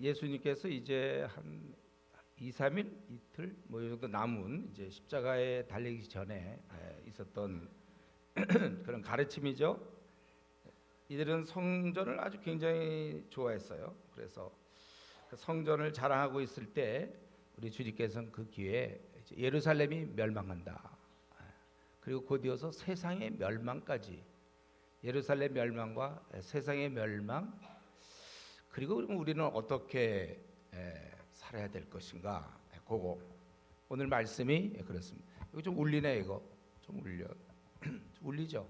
예수님께서 이제 한 2, 3일 이틀 뭐 이 정도 남은 이제 십자가에 달리기 전에 있었던 그런 가르침이죠. 이들은 성전을 아주 굉장히 좋아했어요. 그래서 그 성전을 자랑하고 있을 때 우리 주님께서는 그 기회에 이제 예루살렘이 멸망한다. 그리고 곧이어서 세상의 멸망까지, 예루살렘 멸망과 세상의 멸망, 그리고 그러면 우리는 어떻게 살아야 될 것인가? 그거 오늘 말씀이 그렇습니다. 이거 좀 울리네. 이거 좀 울려. 울리죠?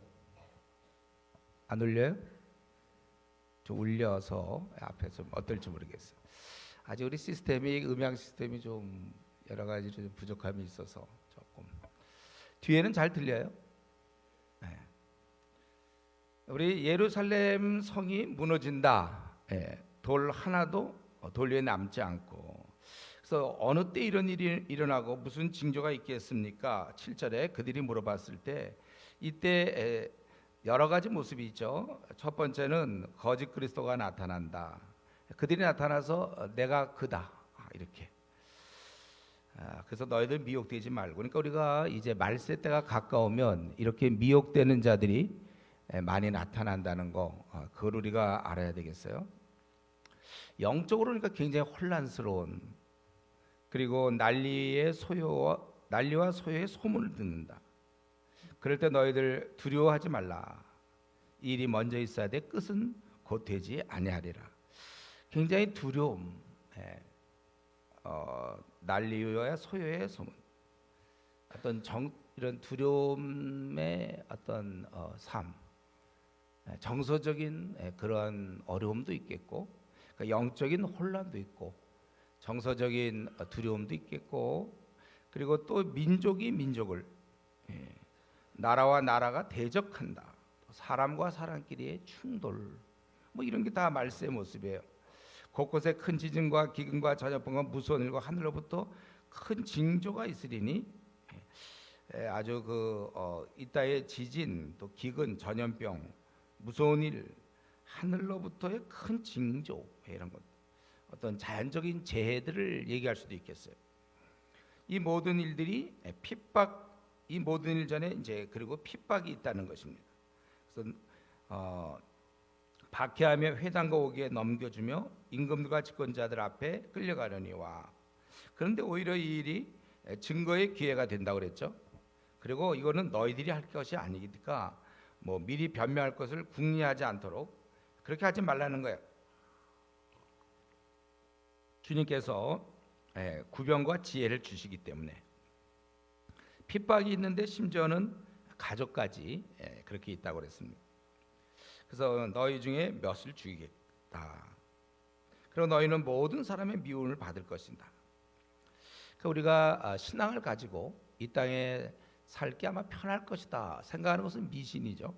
안 울려요? 좀 울려서 앞에 좀 어떨지 모르겠어요. 아직 우리 시스템이, 음향 시스템이 좀 여러 가지 좀 부족함이 있어서 조금. 뒤에는 잘 들려요? 네. 우리 예루살렘 성이 무너진다. 돌 하나도 돌 위에 남지 않고. 그래서 어느 때 이런 일이 일어나고 무슨 징조가 있겠습니까? 7절에 그들이 물어봤을 때 이때 여러 가지 모습이 있죠. 첫 번째는 거짓 그리스도가 나타난다. 그들이 나타나서 내가 그다, 이렇게. 그래서 너희들 미혹되지 말고. 그러니까 우리가 이제 말세 때가 가까우면 이렇게 미혹되는 자들이 많이 나타난다는 거, 그걸 우리가 알아야 되겠어요. 영적으로 그러니까 굉장히 혼란스러운, 그리고 난리와 소요의 소문을 듣는다. 그럴 때 너희들 두려워하지 말라. 일이 먼저 있어야 돼. 끝은 곧 되지 아니하리라. 굉장히 두려움, 난리와 소요의 소문, 어떤 이런 두려움의 어떤 삶, 정서적인 그런 어려움도 있겠고, 그러니까 영적인 혼란도 있고, 정서적인 두려움도 있겠고, 그리고 또 민족이 민족을, 나라와 나라가 대적한다. 사람과 사람끼리의 충돌, 뭐 이런 게 다 말세의 모습이에요. 곳곳에 큰 지진과 기근과 전염병과 무서운 일과 하늘로부터 큰 징조가 있으리니, 아주 이따의 지진, 또 기근, 전염병, 무서운 일, 하늘로부터의 큰 징조, 이런 것, 어떤 자연적인 재해들을 얘기할 수도 있겠어요. 이 모든 일들이 이 모든 일 전에 이제 그리고 핍박이 있다는 것입니다. 그래서 박해하며 회당과 오기에 넘겨주며 임금들과 집권자들 앞에 끌려가려니와. 그런데 오히려 이 일이 증거의 기회가 된다고 그랬죠. 그리고 이거는 너희들이 할 것이 아니니까 뭐 미리 변명할 것을 궁리하지 않도록 그렇게 하지 말라는 거예요. 주님께서 구변과 지혜를 주시기 때문에. 핍박이 있는데 심지어는 가족까지 그렇게 있다고 그랬습니다. 그래서 너희 중에 몇을 죽이겠다. 그리고 너희는 모든 사람의 미움을 받을 것이다. 그러니까 우리가 신앙을 가지고 이 땅에 살기 아마 편할 것이다 생각하는 것은 미신이죠.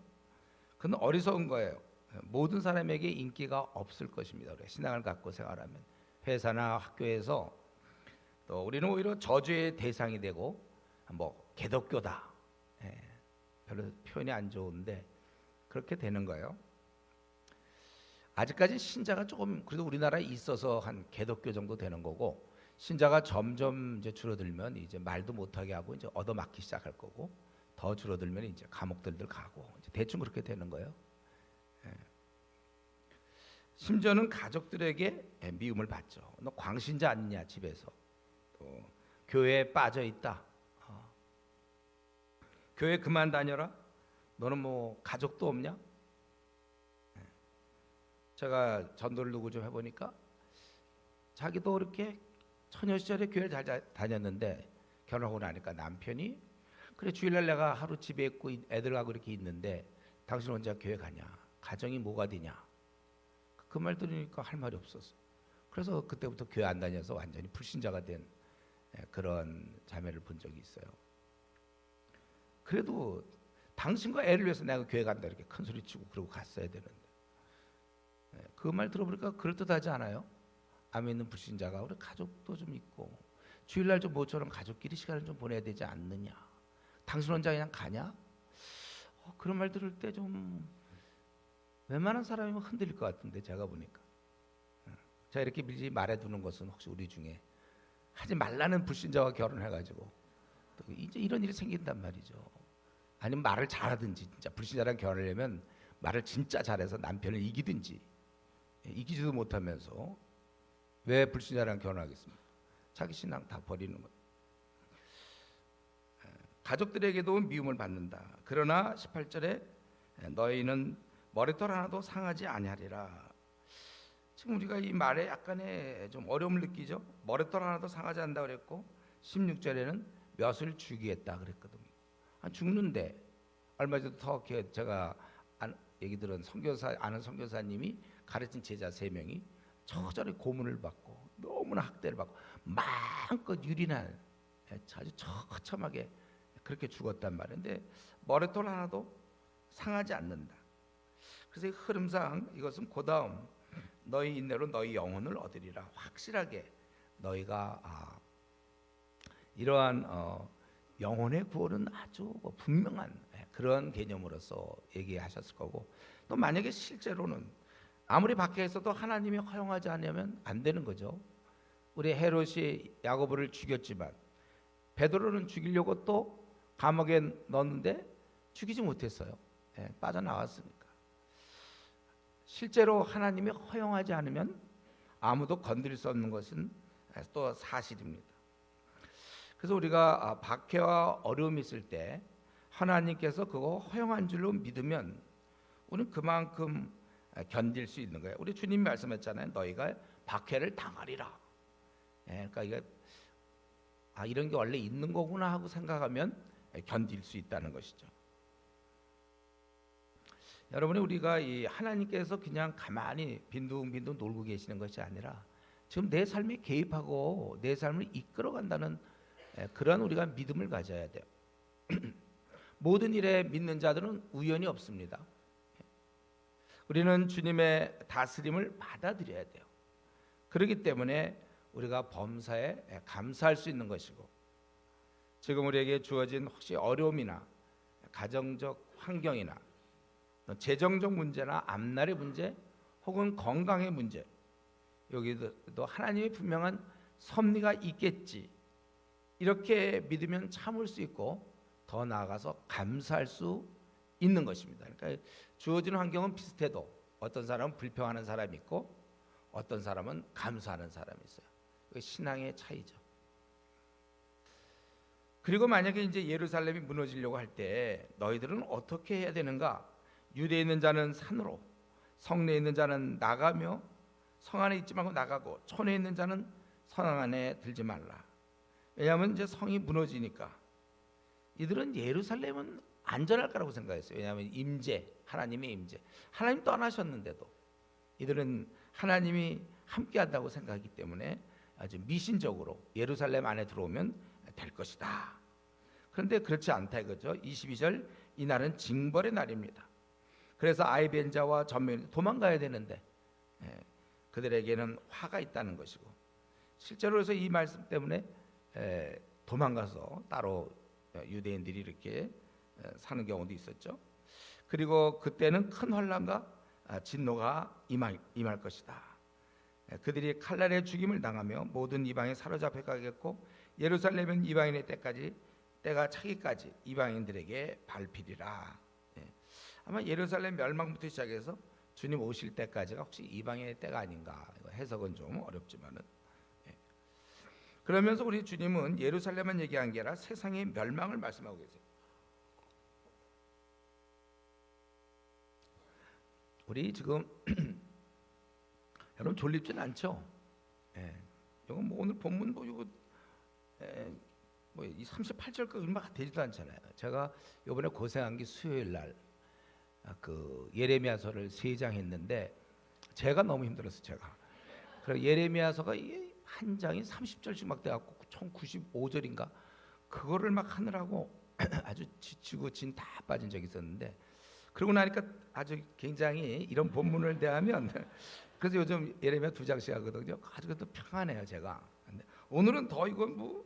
그건 어리석은 거예요. 모든 사람에게 인기가 없을 것입니다. 우리가 신앙을 갖고 생활하면 회사나 학교에서 또 우리는 오히려 저주의 대상이 되고, 뭐 개독교다, 별로 표현이 안 좋은데 그렇게 되는 거예요. 아직까지 신자가 조금 그래도 우리나라에 있어서 한 개독교 정도 되는 거고, 신자가 점점 이제 줄어들면 이제 말도 못하게 하고 이제 얻어맞기 시작할 거고, 더 줄어들면 이제 감옥들들 가고 이제 대충 그렇게 되는 거예요. 심지어는 가족들에게 미움을 받죠. 너 광신자 아니냐, 집에서 또 교회에 빠져 있다, 교회 그만 다녀라, 너는 뭐 가족도 없냐. 제가 전도를 누구 좀 해보니까 자기도 이렇게 처녀 시절에 교회를 잘 다녔는데 결혼하고 나니까 남편이 그래, 주일날 내가 하루 집에 있고 애들하고 이렇게 있는데 당신 혼자 교회 가냐, 가정이 뭐가 되냐. 그 말 들으니까 할 말이 없었어. 그래서 그때부터 교회 안 다녀서 완전히 불신자가 된 그런 자매를 본 적이 있어요. 그래도 당신과 애를 위해서 내가 교회 간다 이렇게 큰 소리 치고 그러고 갔어야 되는데, 그 말 들어보니까 그럴듯하지 않아요? 암에 있는 불신자가 우리 가족도 좀 있고 주일날 좀 모처럼 가족끼리 시간을 좀 보내야 되지 않느냐, 당신 혼자 그냥 가냐. 그런 말 들을 때 좀 웬만한 사람이면 흔들릴 것 같은데, 제가 보니까 제가 이렇게 미리 말해두는 것은 혹시 우리 중에 하지 말라는 불신자와 결혼해가지고 또 이제 이런 일이 생긴단 말이죠. 아니면 말을 잘하든지, 진짜 불신자랑 결혼하려면 말을 진짜 잘해서 남편을 이기든지, 이기지도 못하면서 왜 불신자랑 결혼하겠습니까? 자기 신앙 다 버리는 거예요. 가족들에게도 미움을 받는다. 그러나 18절에 너희는 머리털 하나도 상하지 아니하리라. 지금 우리가 이 말에 약간의 좀 어려움을 느끼죠. 머리털 하나도 상하지 않는다 그랬고 16절에는 몇을 죽이겠다 그랬거든요. 죽는데 얼마 전에 터키에 제가 얘기 들은 아는 선교사님이 가르친 제자 3명이 처절히 고문을 받고 너무나 학대를 받고 마음껏 유린한 아주 처참하게 그렇게 죽었단 말인데 머리털 하나도 상하지 않는다. 그래서 이 흐름상 이것은 고다음 너희 인내로 너희 영혼을 얻으리라. 확실하게 너희가 이러한 영혼의 구원은 아주 분명한 그런 개념으로서 얘기하셨을 거고, 또 만약에 실제로는 아무리 밖에서도 하나님이 허용하지 않으면 안 되는 거죠. 우리 헤롯이 야고보를 죽였지만 베드로는 죽이려고 또 감옥에 넣었는데 죽이지 못했어요. 빠져나왔으니까. 실제로 하나님이 허용하지 않으면 아무도 건드릴 수 없는 것은 또 사실입니다. 그래서 우리가 박해와 어려움이 있을 때 하나님께서 그거 허용한 줄로 믿으면 우리는 그만큼 견딜 수 있는 거예요. 우리 주님이 말씀했잖아요. 너희가 박해를 당하리라. 그러니까 이게 이런 게 원래 있는 거구나 하고 생각하면 견딜 수 있다는 것이죠. 여러분이 우리가 이 하나님께서 그냥 가만히 빈둥빈둥 놀고 계시는 것이 아니라 지금 내 삶에 개입하고 내 삶을 이끌어간다는 그러한 우리가 믿음을 가져야 돼요. 모든 일에 믿는 자들은 우연이 없습니다. 우리는 주님의 다스림을 받아들여야 돼요. 그렇기 때문에 우리가 범사에 감사할 수 있는 것이고, 지금 우리에게 주어진 혹시 어려움이나 가정적 환경이나 재정적 문제나 앞날의 문제 혹은 건강의 문제, 여기도 하나님의 분명한 섭리가 있겠지, 이렇게 믿으면 참을 수 있고 더 나아가서 감사할 수 있는 것입니다. 그러니까 주어진 환경은 비슷해도 어떤 사람은 불평하는 사람이 있고 어떤 사람은 감사하는 사람이 있어요. 그 신앙의 차이죠. 그리고 만약에 이제 예루살렘이 무너지려고 할 때 너희들은 어떻게 해야 되는가? 유대에 있는 자는 산으로, 성내에 있는 자는 나가며 성 안에 있지 말고 나가고 촌에 있는 자는 성 안에 들지 말라. 왜냐하면 이제 성이 무너지니까 이들은 예루살렘은 안전할 거라고 생각했어요. 왜냐하면 하나님의 임재, 하나님 떠나셨는데도 이들은 하나님이 함께한다고 생각하기 때문에 아주 미신적으로 예루살렘 안에 들어오면 될 것이다. 그런데 그렇지 않다 이거죠. 22절, 이날은 징벌의 날입니다. 그래서 아이벤 자와 전면 도망가야 되는데 그들에게는 화가 있다는 것이고, 실제로 그래서 이 말씀 때문에 도망가서 따로 유대인들이 이렇게 사는 경우도 있었죠. 그리고 그때는 큰 환난과 진노가 임할 것이다. 그들이 칼날에 죽임을 당하며 모든 이방에 사로잡혀 가겠고 예루살렘은 이방인의 때가 차기까지 이방인들에게 밟히리라. 아마 예루살렘 멸망부터 시작해서 주님 오실 때까지가 혹시 이방인의 때가 아닌가, 해석은 좀 어렵지만은, 그러면서 우리 주님은 예루살렘만 얘기한 게 아니라 세상의 멸망을 말씀하고 계세요. 우리 지금 여러분 졸립진 않죠? 이거 뭐 오늘 본문 이거 이 38절까지 얼마가 되지도 않잖아요. 제가 이번에 고생한 게 수요일 날 그 예레미야서를 3장 했는데 제가 너무 힘들었어요. 제가. 그래서 예레미야서가 한 장이 30절씩 막 돼갖고 총 95절인가 그거를 막 하느라고 아주 지치고 진 다 빠진 적이 있었는데, 그러고 나니까 아주 굉장히 이런 본문을 대하면 그래서 요즘 예레미야 2장씩 하거든요. 아주 또 평안해요 제가. 근데 오늘은 더 이건 뭐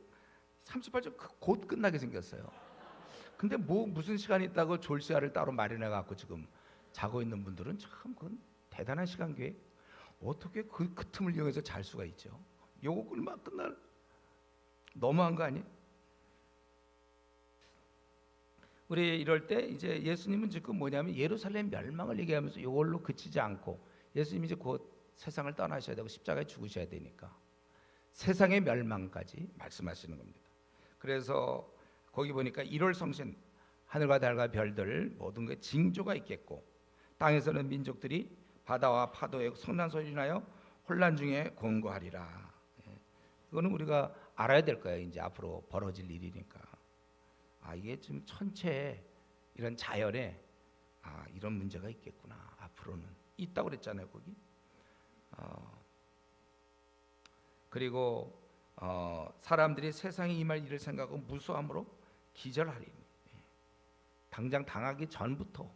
38절 곧 끝나게 생겼어요. 근데 무슨 시간이 있다고 졸시간을 따로 마련해 갖고 지금 자고 있는 분들은 참 그건 대단한 시간 계획. 어떻게 그 틈을 이용해서 잘 수가 있죠? 요거 막 끝날 너무한 거 아니에요? 우리 이럴 때 이제 예수님은 지금 뭐냐면 예루살렘 멸망을 얘기하면서 이걸로 그치지 않고 예수님이 이제 곧 세상을 떠나셔야 되고 십자가에 죽으셔야 되니까 세상의 멸망까지 말씀하시는 겁니다. 그래서 거기 보니까 1월 성신 하늘과 달과 별들 모든 게 징조가 있겠고 땅에서는 민족들이 바다와 파도의 성난 소리 나요 혼란 중에 곤고하리라. 그거는 우리가 알아야 될 거예요. 이제 앞으로 벌어질 일이니까. 이게 지금 천체에 이런 자연에 이런 문제가 있겠구나. 앞으로는 있다고 그랬잖아요, 거기. 그리고 사람들이 세상에 임할 일을 생각하고 무수함으로 기절하리니. 당장 당하기 전부터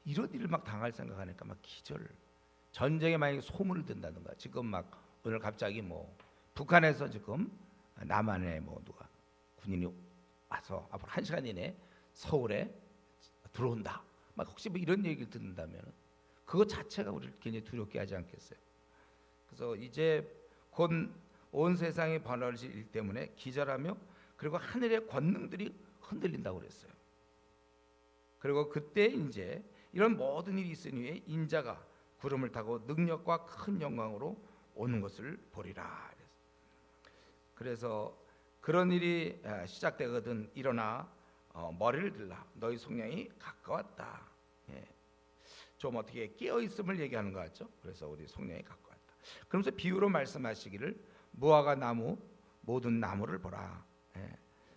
이런 일을 막 당할 생각하니까 막 기절. 전쟁에 만약에 소문을 듣는다든가 지금 막 오늘 갑자기 뭐 북한에서 지금 남한에 뭐 누가 군인이 와서 앞으로 1시간 이내에 서울에 들어온다. 막 혹시 뭐 이런 얘기를 듣는다면 그거 자체가 우리를 굉장히 두렵게 하지 않겠어요? 그래서 이제 곧 온 세상이 번화를 일 때문에 기절하며 그리고 하늘의 권능들이 흔들린다고 그랬어요. 그리고 그때 이제 이런 모든 일이 있은 후에 인자가 구름을 타고 능력과 큰 영광으로 오는 것을 보리라. 그래서 그런 일이 시작되거든 일어나 머리를 들라 너희 속량이 가까웠다. 좀 어떻게 깨어 있음을 얘기하는 것 같죠? 그래서 우리 속량이 가까웠다. 그러면서 비유로 말씀하시기를 무화과 나무 모든 나무를 보라.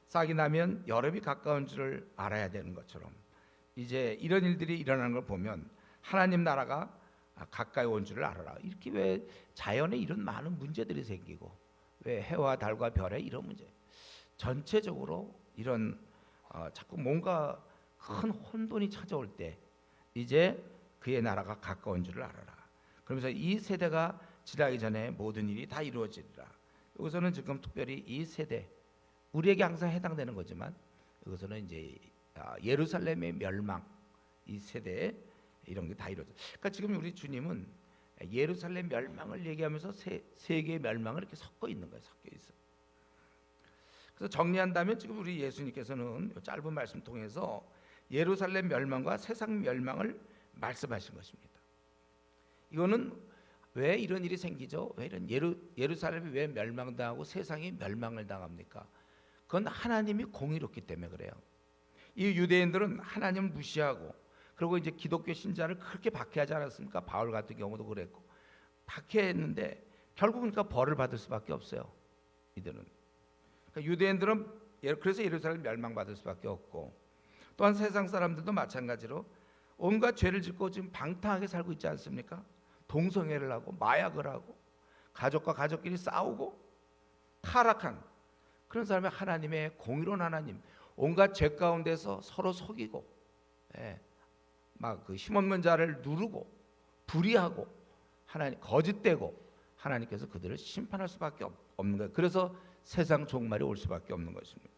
싹이 나면 여름이 가까운 줄을 알아야 되는 것처럼 이제 이런 일들이 일어나는 걸 보면 하나님 나라가 가까이 온 줄을 알아라. 이렇게 왜 자연에 이런 많은 문제들이 생기고 왜 해와 달과 별에 이런 문제 전체적으로 이런 자꾸 뭔가 큰 혼돈이 찾아올 때 이제 그의 나라가 가까운 줄을 알아라. 그러면서 이 세대가 지나기 전에 모든 일이 다 이루어지리라. 여기서는 지금 특별히 이 세대 우리에게 항상 해당되는 거지만 여기서는 이제 예루살렘의 멸망 이 세대에 이런 게 다 이루어져. 그러니까 지금 우리 주님은 예루살렘 멸망을 얘기하면서 세계의 멸망을 이렇게 섞어 있는 거예요. 섞여 있어. 그래서 정리한다면 지금 우리 예수님께서는 짧은 말씀 통해서 예루살렘 멸망과 세상 멸망을 말씀하신 것입니다. 이거는 왜 이런 일이 생기죠? 왜 이런 예루살렘이 왜 멸망당하고 세상이 멸망을 당합니까? 그건 하나님이 공의롭기 때문에 그래요. 이 유대인들은 하나님을 무시하고 그리고 이제 기독교 신자를 그렇게 박해하지 않았습니까? 바울 같은 경우도 그랬고 박해했는데 결국 그러니까 벌을 받을 수밖에 없어요. 이들은 그러니까 유대인들은 그래서 예루살렘 멸망받을 수밖에 없고 또한 세상 사람들도 마찬가지로 온갖 죄를 짓고 지금 방탕하게 살고 있지 않습니까? 동성애를 하고 마약을 하고 가족과 가족끼리 싸우고 타락한 그런 사람이 하나님의 공의로운 하나님 온갖 죄 가운데서 서로 속이고 막 그 힘없는 자를 누르고 불의하고 하나님 거짓되고 하나님께서 그들을 심판할 수밖에 없는 거예요. 그래서 세상 종말이 올 수밖에 없는 것입니다.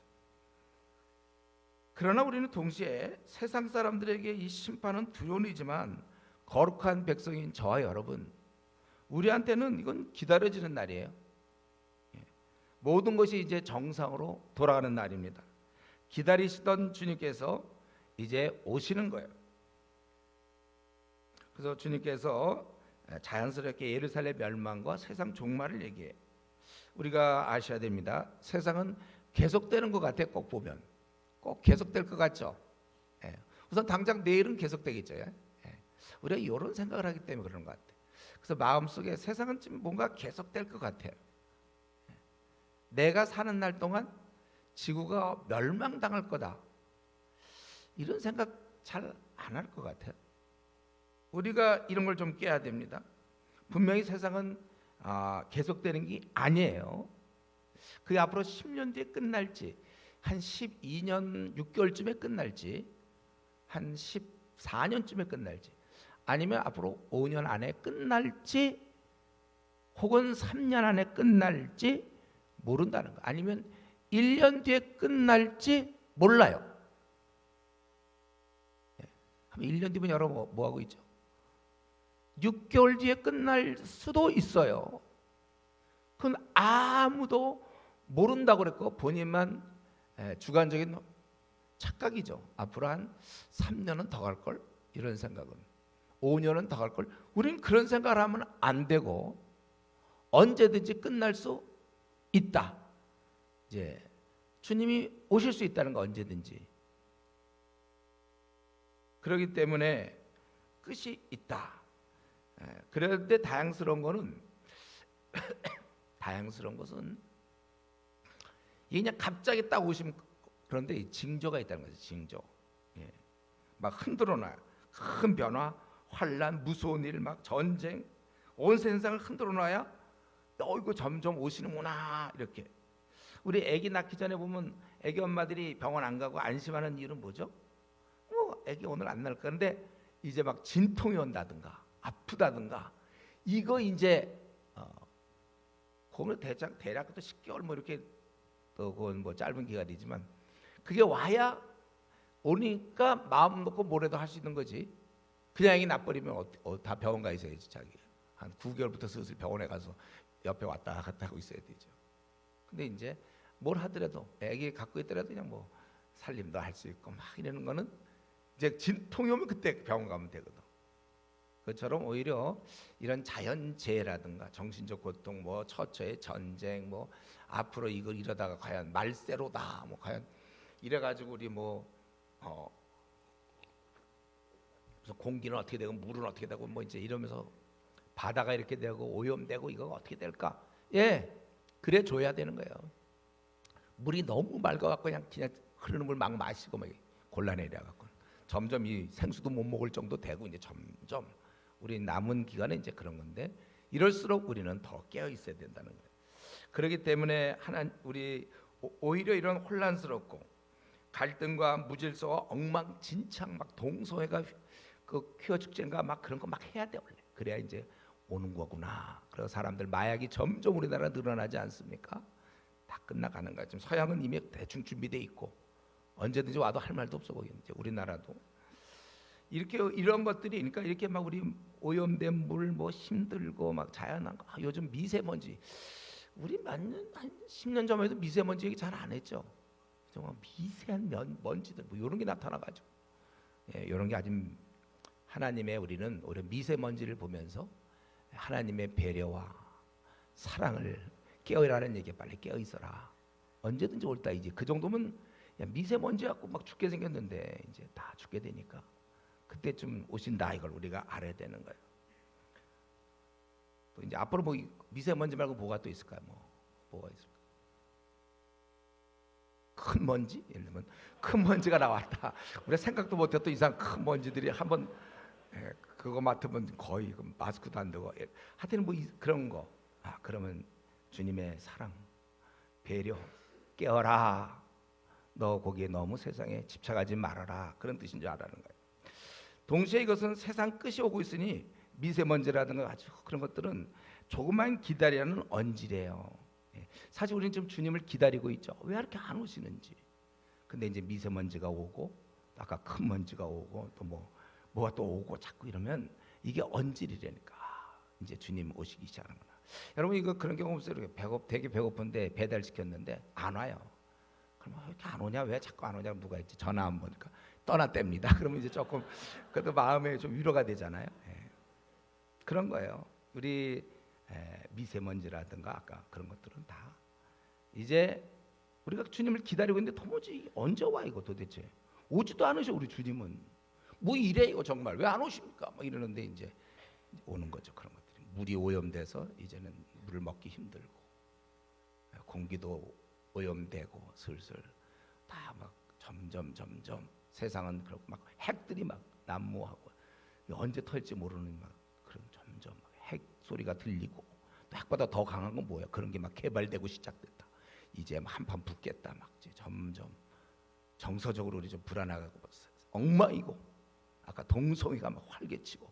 그러나 우리는 동시에 세상 사람들에게 이 심판은 두려운 일이지만 거룩한 백성인 저와 여러분 우리한테는 이건 기다려지는 날이에요. 모든 것이 이제 정상으로 돌아가는 날입니다. 기다리시던 주님께서 이제 오시는 거예요. 그래서 주님께서 자연스럽게 예루살렘 멸망과 세상 종말을 얘기해요. 우리가 아셔야 됩니다. 세상은 계속되는 것 같아요. 꼭 보면 꼭 계속될 것 같죠. 우선 당장 내일은 계속되겠죠. 우리가 이런 생각을 하기 때문에 그런 것 같아요. 그래서 마음속에 세상은 지금 뭔가 계속될 것 같아요. 내가 사는 날 동안 지구가 멸망당할 거다. 이런 생각 잘 안 할 것 같아요. 우리가 이런 걸 좀 깨야 됩니다. 분명히 세상은 계속되는 게 아니에요. 그게 앞으로 10년 뒤에 끝날지 한 12년 6개월쯤에 끝날지 한 14년쯤에 끝날지 아니면 앞으로 5년 안에 끝날지 혹은 3년 안에 끝날지 모른다는 거. 아니면 1년 뒤에 끝날지 몰라요. 1년 뒤면 여러분 뭐 하고 있죠? 6개월 뒤에 끝날 수도 있어요. 그건 아무도 모른다고 그랬고 본인만 주관적인 착각이죠. 앞으로 한 3년은 더 갈 걸, 이런 생각은, 5년은 더 갈 걸. 우리는 그런 생각을 하면 안 되고 언제든지 끝날 수 있다. 이제 주님이 오실 수 있다는 거, 언제든지. 그렇기 때문에 끝이 있다. 그런데 다양스러운 거는 다양스러운 것은 이게 그냥 갑자기 딱 오시면, 그런데 징조가 있다는 거죠. 징조. 막 흔들어놔요. 큰 변화, 환란, 무서운 일, 막 전쟁, 온 세상을 흔들어놔야 이거 점점 오시는구나. 이렇게. 우리 아기 낳기 전에 보면 아기 엄마들이 병원 안 가고 안심하는 이유는 뭐죠? 아기 오늘 안 낳을 건데 이제 막 진통이 온다든가 아프다든가, 이거 이제 그거는 대략 또 10개월 뭐 이렇게, 또 그건 뭐 짧은 기간이지만 그게 와야 오니까 마음 놓고 뭐라도 할 수 있는 거지. 그냥 애기 낳버리면 다 병원 가 있어야지. 자기 한 9개월부터 슬슬 병원에 가서 옆에 왔다 갔다 하고 있어야 되죠. 근데 이제 뭘 하더라도 애기 갖고 있더라도 그냥 뭐 살림도 할 수 있고 막 이러는 거는 이제 진통이 오면 그때 병원 가면 되거든. 그처럼 오히려 이런 자연재해라든가 정신적 고통, 뭐 처처의 전쟁, 뭐 앞으로 이걸 이러다가 과연 말세로다, 뭐 과연 이래가지고 우리 그래서 공기는 어떻게 되고 물은 어떻게 되고 뭐 이제 이러면서 바다가 이렇게 되고 오염되고 이거 어떻게 될까? 그래 줘야 되는 거예요. 물이 너무 맑아갖고 그냥 흐르는 물 막 마시고 막 곤란해려 갖고 점점 이 생수도 못 먹을 정도 되고, 이제 점점 우리 남은 기간에 이제 그런 건데, 이럴수록 우리는 더 깨어 있어야 된다는 거예요. 그렇기 때문에 우리 오히려 이런 혼란스럽고 갈등과 무질서와 엉망진창, 막 동성애가 그 퀴어 축제인가 막 그런 거 막 해야 돼 원래. 그래야 이제 오는 거구나. 그래서 사람들 마약이 점점 우리나라 늘어나지 않습니까? 다 끝나가는 거야. 지금 서양은 이미 대충 준비돼 있고 언제든지 와도 할 말도 없어 보이는데, 이제 우리나라도 이렇게 이런 것들이, 그러니까 이렇게 막 우리 오염된 물, 뭐 힘들고 막 자연한 거, 요즘 미세먼지, 우리 한 10년 전만 해도 미세먼지 얘기 잘 안 했죠. 정말 미세한 먼지들 뭐 이런 게 나타나가지고, 이런 게 아주 하나님의, 우리는 오히려 미세먼지를 보면서 하나님의 배려와 사랑을 깨어라는 얘기, 빨리 깨어 있어라. 언제든지 올 따이지. 그 정도면 미세먼지 갖고 막 죽게 생겼는데 이제 다 죽게 되니까 그때쯤 오신다, 이걸 우리가 알아야 되는 거예요. 또 이제 앞으로 뭐 미세먼지 말고 뭐가 또 있을까요? 뭐가 있을까? 큰 먼지? 예를 들면 큰 먼지가 나왔다. 우리가 생각도 못했던 이상 큰 먼지들이 한번 그거 맡으면 거의 마스크도 안 되고, 하여튼 뭐 그런 거. 그러면 주님의 사랑, 배려, 깨어라. 너 거기에 너무 세상에 집착하지 말아라. 그런 뜻인 줄 알아는 거예요. 동시에 이것은 세상 끝이 오고 있으니 미세먼지라든가 아주 그런 것들은 조금만 기다리라는 언지래요. 사실 우리는 지금 주님을 기다리고 있죠. 왜 이렇게 안 오시는지. 근데 이제 미세먼지가 오고, 아까 큰 먼지가 오고, 또 뭐가 또 오고 자꾸 이러면 이게 언질이라니까. 이제 주님 오시기 시작하는구나. 여러분 이거 그런 경우 없어요? 되게 배고픈데 배달 시켰는데 안 와요. 그럼 왜 이렇게 안 오냐? 왜 자꾸 안 오냐? 누가 있지? 전화 안 보니까 떠났답니다. 그러면 이제 조금 그래도 마음에 좀 위로가 되잖아요. 그런 거예요. 우리 미세먼지라든가 아까 그런 것들은 다 이제 우리가 주님을 기다리고 있는데 도무지 언제 와 이거 도대체 오지도 않으셔. 우리 주님은 뭐 이래 이거 정말 왜 안 오십니까? 막 이러는데 이제 오는 거죠. 그런 것들이 물이 오염돼서 이제는 물을 먹기 힘들고, 공기도 오염되고 슬슬 다 막 점점 세상은 그렇고 막 핵들이 막 난무하고 언제 터질지 모르는 막 그런 점점 핵 소리가 들리고, 또 핵보다 더 강한 건 뭐야? 그런 게 막 개발되고 시작됐다. 이제 한판 붙겠다. 막 이제 점점 정서적으로 우리 좀 불안하고 엉망이고, 아까 동성애가 막 활개치고,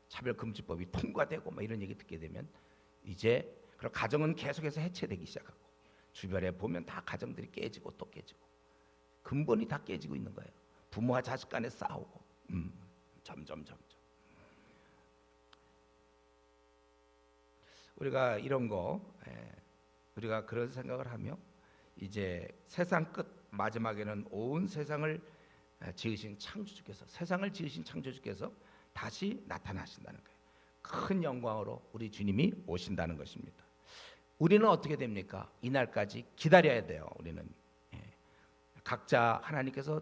차별금지법이 통과되고 막 이런 얘기 듣게 되면 이제 그런 가정은 계속해서 해체되기 시작하고, 주변에 보면 다 가정들이 깨지고 또 깨지고, 근본이 다 깨지고 있는 거예요. 부모와 자식 간에 싸우고, 점점 우리가 이런 거 우리가 그런 생각을 하며 이제 세상 끝 마지막에는 온 세상을 지으신 창조주께서 세상을 지으신 창조주께서 다시 나타나신다는 거예요. 큰 영광으로 우리 주님이 오신다는 것입니다. 우리는 어떻게 됩니까? 이날까지 기다려야 돼요. 우리는 각자 하나님께서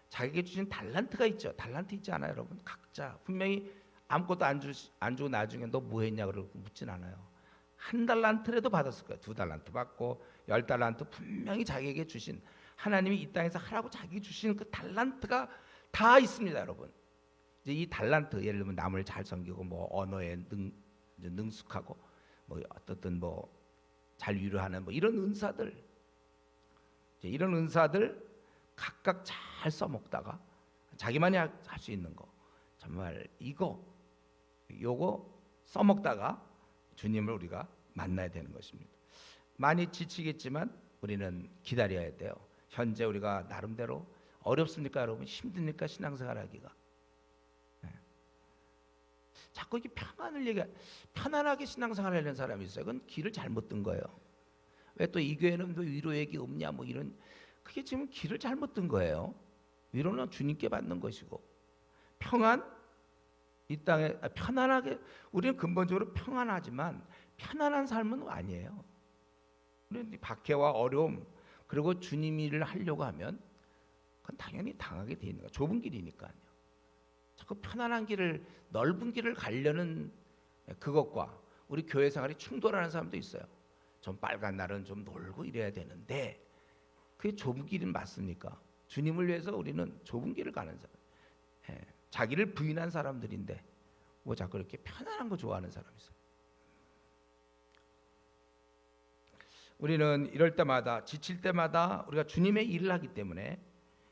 자기에게 주신 달란트가 있죠. 달란트 있지 않아요, 여러분? 각자 분명히 아무것도 안 주고 나중에 너 뭐 했냐 그러고 묻진 않아요. 한 달란트라도 받았을 거예요. 두 달란트 받고 10달란트 분명히 자기에게 주신 하나님이 이 땅에서 하라고 자기 주신 그 달란트가 다 있습니다, 여러분. 이제 이 달란트 예를 들면 남을 잘 섬기고 뭐 언어에 능숙하고 뭐 어떻든 뭐 잘 위로하는 뭐 이런 은사들 이런 은사들 각각 잘 써먹다가 자기만이 할 수 있는 거 정말 요거 써먹다가 주님을 우리가 만나야 되는 것입니다. 많이 지치겠지만 우리는 기다려야 돼요. 현재 우리가 나름대로 어렵습니까, 여러분? 힘듭니까, 신앙생활하기가? 자꾸 이렇게 편안하게 신앙생활하려는 사람이 있어요. 그건 길을 잘못 든 거예요. 왜 또 이 교회는 뭐 위로 얘기 없냐 뭐 이런 그게 지금 길을 잘못 든 거예요. 위로는 주님께 받는 것이고 평안 이 땅에 편안하게 우리는 근본적으로 평안하지만 편안한 삶은 아니에요. 우리는 박해와 어려움 그리고 주님 일을 하려고 하면 그건 당연히 당하게 돼 있는 거예요. 좁은 길이니까요. 자꾸 편안한 길을 넓은 길을 가려는 그것과 우리 교회 생활이 충돌하는 사람도 있어요. 좀 빨간 날은 좀 놀고 이래야 되는데 그게 좁은 길은 맞습니까? 주님을 위해서 우리는 좁은 길을 가는 사람, 자기를 부인한 사람들인데 뭐 자꾸 이렇게 편안한 거 좋아하는 사람이 있어요. 우리는 이럴 때마다 지칠 때마다 우리가 주님의 일을 하기 때문에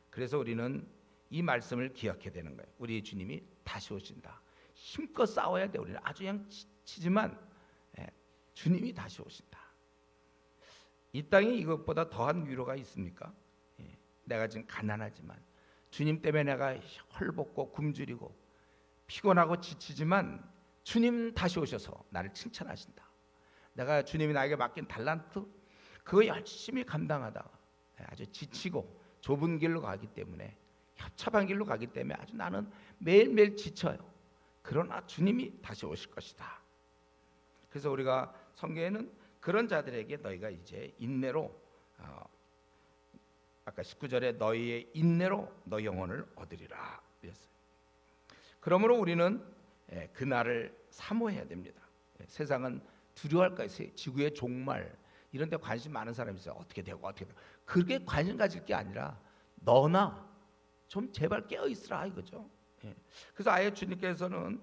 그래서 우리는 이 말씀을 기억해야 되는 거예요. 우리 주님이 다시 오신다. 힘껏 싸워야 돼. 우리는 아주 그냥 지치지만 주님이 다시 오신다. 이 땅에 이것보다 더한 위로가 있습니까? 내가 지금 가난하지만 주님 때문에 내가 헐벗고 굶주리고 피곤하고 지치지만 주님 다시 오셔서 나를 칭찬하신다. 내가 주님이 나에게 맡긴 달란트 그거 열심히 감당하다가 아주 지치고 좁은 길로 가기 때문에 협착한 길로 가기 때문에 아주 나는 매일매일 지쳐요. 그러나 주님이 다시 오실 것이다. 그래서 우리가 성경에는 그런 자들에게 너희가 이제 인내로 아까 19절에 너희의 인내로 너희 영혼을 얻으리라 그랬어요. 그러므로 우리는 그날을 사모해야 됩니다. 세상은 두려워할까 해서 지구의 종말 이런 데 관심 많은 사람이 있어요. 어떻게 되고 그렇게 관심 가질 게 아니라 너나 좀 제발 깨어 있으라 이거죠. 그래서 아예 주님께서는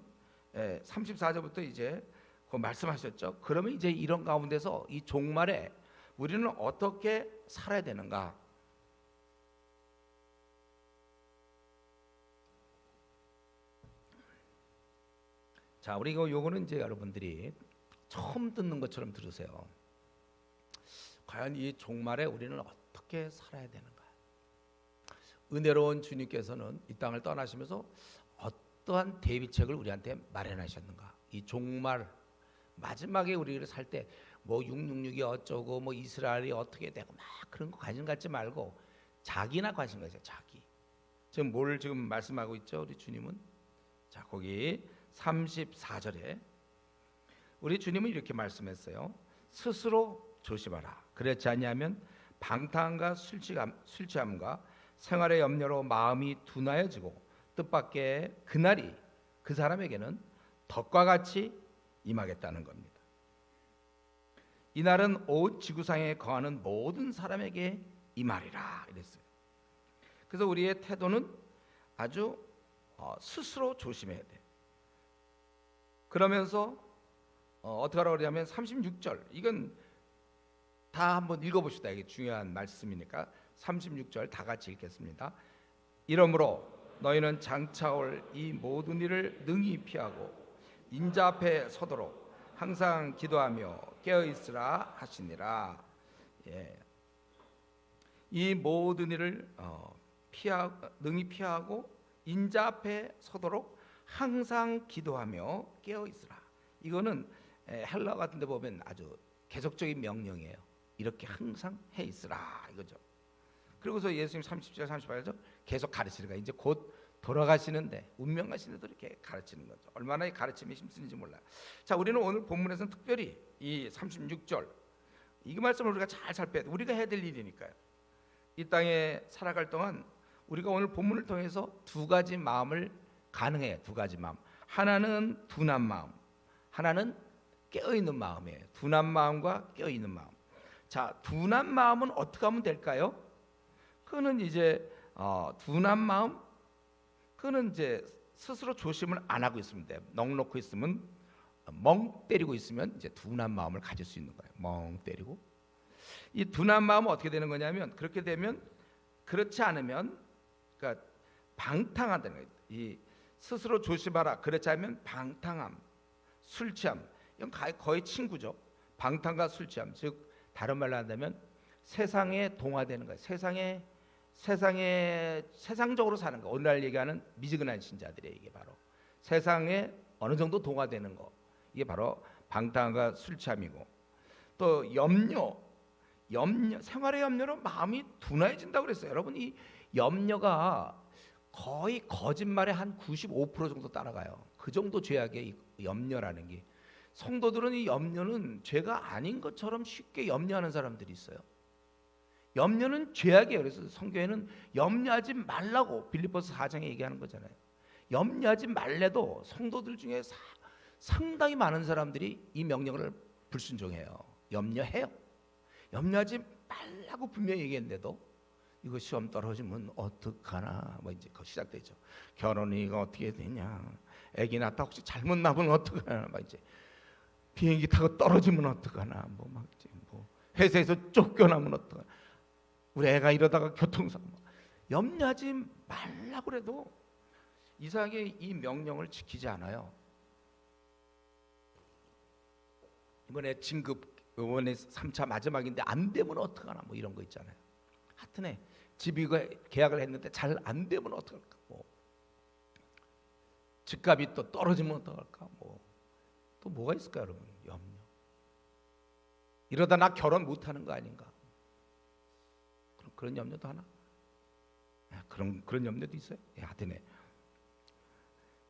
34절부터 이제 그 말씀하셨죠. 그러면 이제 이런 가운데서 이 종말에 우리는 어떻게 살아야 되는가? 자, 우리 요거는 이제 여러분들이 처음 듣는 것처럼 들으세요. 과연 이 종말에 우리는 어떻게 살아야 되는가? 은혜로운 주님께서는 이 땅을 떠나시면서 어떠한 대비책을 우리한테 마련하셨는가? 이 종말 마지막에 우리를 살 때 뭐 666이 어쩌고 뭐 이스라엘이 어떻게 되고 막 그런 거 관심 갖지 말고 자기나 관심 가져요. 자기. 지금 뭘 지금 말씀하고 있죠? 우리 주님은 자 거기 34절에 우리 주님은 이렇게 말씀했어요. 스스로 조심하라. 그렇지 아니하면 방탕과 술취함과 생활의 염려로 마음이 둔하여지고 뜻밖의 그날이 그 사람에게는 덕과 같이 임하겠다는 겁니다. 이날은 온 지구상에 거하는 모든 사람에게 임하리라 이랬어요. 그래서 우리의 태도는 아주 스스로 조심해야 돼. 그러면서 어떻게 하라고 그러냐면 36절 이건 다 한번 읽어봅시다. 이게 중요한 말씀이니까 36절 다 같이 읽겠습니다. 이러므로 너희는 장차 올 이 모든 일을 능히 피하고 인자 앞에 서도록 항상 기도하며 깨어 있으라 하시니라. 이 모든 일을 능히 피하고 인자 앞에 서도록 항상 기도하며 깨어 있으라. 이거는 헬라 같은 데 보면 아주 계속적인 명령이에요. 이렇게 항상 해 있으라 이거죠. 그리고서 예수님 37절 38절 계속 가르치는 거예요. 이제 곧 돌아가시는데 운명 가시는데도 이렇게 가르치는 거죠. 얼마나 이 가르침이 힘쓰는지 몰라요. 자, 우리는 오늘 본문에서는 특별히 이 36절 이 말씀을 우리가 잘 살펴야 돼. 우리가 해야 될 일이니까요. 이 땅에 살아갈 동안 우리가 오늘 본문을 통해서 두 가지 마음을 가능해요. 두 가지 마음. 하나는 둔한 마음, 하나는 깨어있는 마음이에요. 둔한 마음과 깨어있는 마음. 자, 둔한 마음은 어떻게 하면 될까요? 그거는 이제 둔한 마음, 그거는 이제 스스로 조심을 안 하고 있으면 돼요. 넋놓고 있으면, 멍 때리고 있으면 이제 둔한 마음을 가질 수 있는 거예요. 멍 때리고. 이 둔한 마음은 어떻게 되는 거냐면, 그렇게 되면, 그렇지 않으면, 그러니까 방탕하다는 거예요. 이 스스로 조심하라. 그렇지 않으면 방탕함, 술 취함, 이건 거의 친구죠. 방탕과 술 취함, 즉 다른 말로 한다면 세상에 동화되는 거예요. 세상적으로 사는 거. 오늘날 얘기하는 미지근한 신자들의 이게 바로 세상에 어느 정도 동화되는 거. 이게 바로 방탕과 술 취함이고, 또 염려, 생활의 염려로 마음이 둔해진다고 그랬어요. 여러분, 이 염려가 거의 거짓말의 한 95% 정도 따라가요. 그 정도 죄악의 이 염려라는 게. 성도들은 이 염려는 죄가 아닌 것처럼 쉽게 염려하는 사람들이 있어요. 염려는 죄악이에요. 그래서 성경에는 염려하지 말라고 빌립보서 4장에 얘기하는 거잖아요. 염려하지 말래도 성도들 중에 상당히 많은 사람들이 이 명령을 불순종해요. 염려해요. 염려하지 말라고 분명히 얘기했는데도 이거 시험 떨어지면 어떡하나, 뭐 이제 그 시작되죠. 결혼이 이거 어떻게 되냐, 아기 낳다 혹시 잘못 낳으면 어떡하나, 막 이제 비행기 타고 떨어지면 어떡하나, 뭐 회사에서 쫓겨나면 어떡하나, 우리 애가 이러다가 교통사고. 염려하지 말라고 그래도 이상하게 이 명령을 지키지 않아요. 이번에 진급, 이번에 3차 마지막인데 안 되면 어떡하나, 뭐 이런 거 있잖아요. 하여튼에 집이가 계약을 했는데 잘 안 되면 어떡할까, 뭐 집값이 또 떨어지면 어떡할까, 뭐 또 뭐가 있을까요, 여러분? 염려. 이러다 나 결혼 못하는 거 아닌가, 그런 염려도 하나? 그런 염려도 있어요. 하여튼에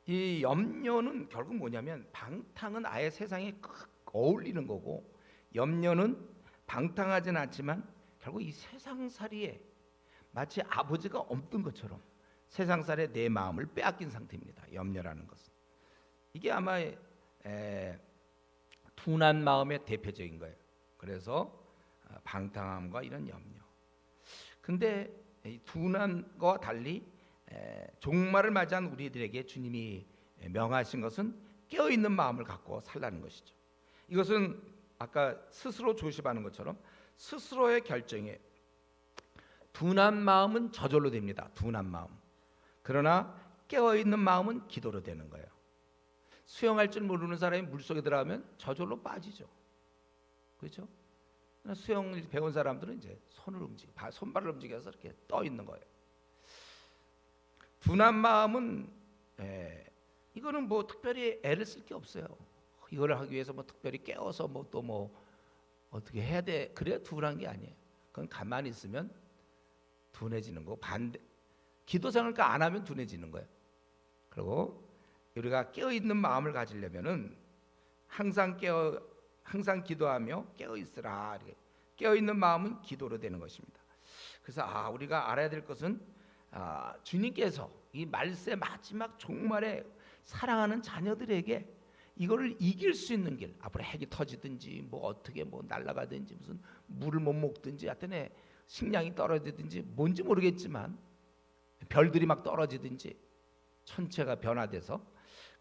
이 염려는 결국 뭐냐면, 방탕은 아예 세상에 어울리는 거고, 염려는 방탕하진 않지만 결국 이 세상살이에 마치 아버지가 없던 것처럼 세상살에 내 마음을 빼앗긴 상태입니다. 염려라는 것은. 이게 아마 둔한 마음의 대표적인 거예요. 그래서 방탕함과 이런 염려. 근데 이 둔한과 달리 종말을 맞이한 우리들에게 주님이 명하신 것은 깨어있는 마음을 갖고 살라는 것이죠. 이것은 아까 스스로 조심하는 것처럼 스스로의 결정에, 둔한 마음은 저절로 됩니다. 둔한 마음. 그러나 깨어있는 마음은 기도로 되는 거예요. 수영할 줄 모르는 사람이 물속에 들어가면 저절로 빠지죠. 그렇죠? 수영 배운 사람들은 이제 손발을 움직여서 이렇게 떠 있는 거예요. 둔한 마음은 이거는 뭐 특별히 애를 쓸 게 없어요. 이거를 하기 위해서 뭐 특별히 깨워서 또 어떻게 해야 돼, 그래야 둔한 게 아니에요. 그건 가만히 있으면 둔해지는 거고, 반대 기도 생활을 안 하면 둔해지는 거예요. 그리고 우리가 깨어 있는 마음을 가지려면은 항상 기도하며 깨어 있으라. 깨어 있는 마음은 기도로 되는 것입니다. 그래서 우리가 알아야 될 것은 주님께서 이 말세 마지막 종말에 사랑하는 자녀들에게 이거를 이길 수 있는 길, 앞으로 핵이 터지든지 뭐 어떻게 뭐 날아가든지 무슨 물을 못 먹든지 하여튼 식량이 떨어지든지 뭔지 모르겠지만 별들이 막 떨어지든지 천체가 변화돼서,